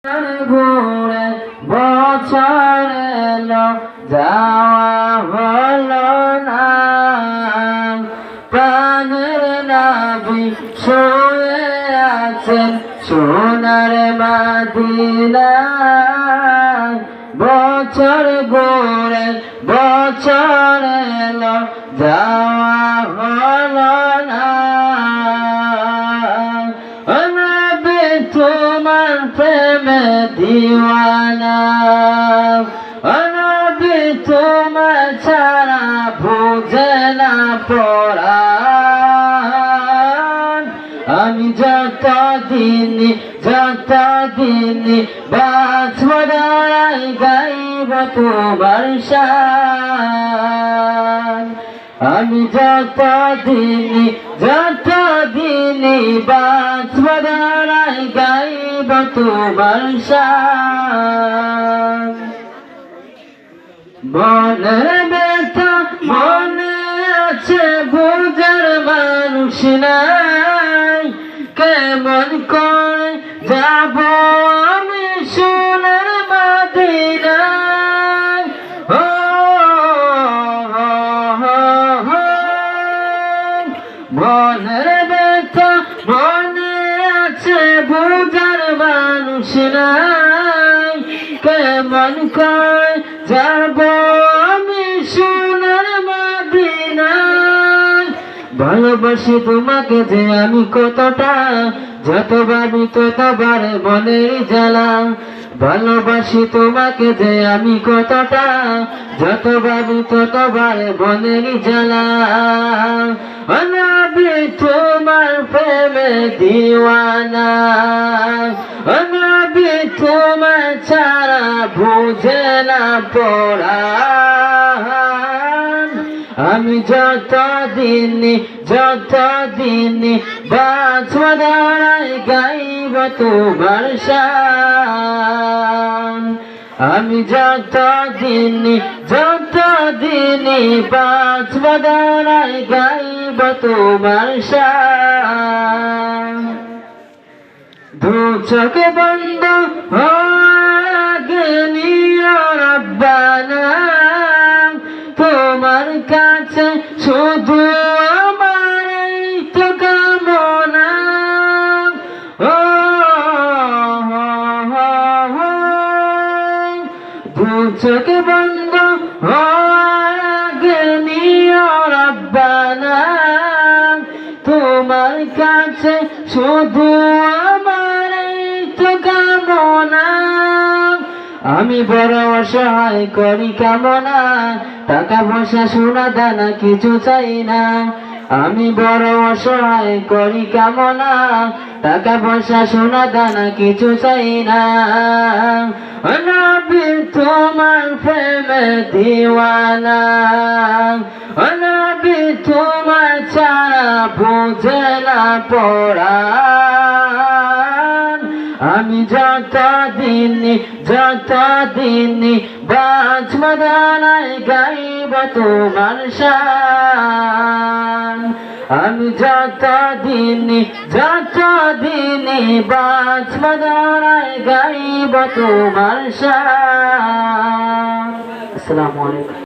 ঘুরে বছর এলো যাওয়া হলো না, প্রাণের নবী শুয়ে আছেন সোনার মদিনায়। বছর ঘুরে বছর এলো যাওয়া হলো না, তোমার প্রেমে দিওয়ানা, নবী তোমার ছাড়া বুঝে না পরাণ। আমি যতদিন বাঁচব দাঁড়াই গাইব তোমার শান। আমি যতদিন বাঁচব দাঁড়াই গাইব তোমার শান। মনের ব্যথা মনে আছে বুঝার মানুষ নাই, কেমন করে যাব আমি সোনার মদিনায়। মনের ব্যথা মনে আছে বুঝার মানুষ নাই, কেমন করে যাব আমি সোনার মদিনায়। ভালোবাসি তোমাকে যে আমি কতটা, যত ভাবি ততবার মনের জ্বালা। ভালোবাসি তোমাকে যে আমি কতটা, যত ভাবি ততবার মনের জ্বালা। নবী তোমার প্রেমে দিওয়ানা, নবী তোমার ছাড়া বুঝে না পরাণ। আমি যতদিন বাঁচব দাঁড়াই গাইব তোমার শান। আমি যতদিন বাঁচব দাঁড়াই গাইব তোমার শান। দু চোখ বন্ধ হয়ে রব্বানা, তোমার কাছে শুধু আমার তো কামনা। দু চোখ বন্ধ হয়ে রব্বানা, তোমার কাছে শুধু আমার তো কামনা। আমি বড় অসহায় করি কামনা, টাকা পয়সা সোনা দানা কিছু চাই না। আমি বড় অসহায় করি কামনা, টাকা পয়সা সোনা দানা কিছু চাই না। নবী তোমার প্রেমে দিওয়ানা, নবী তোমার ছাড়া বুঝে না পরাণ। আমি যতদিন বাঁচব দাঁড়াই গাইব তোমার শান। আমি যতদিন বাঁচব দাঁড়াই গাইব তোমার শান। আসসালামু আলাইকুম।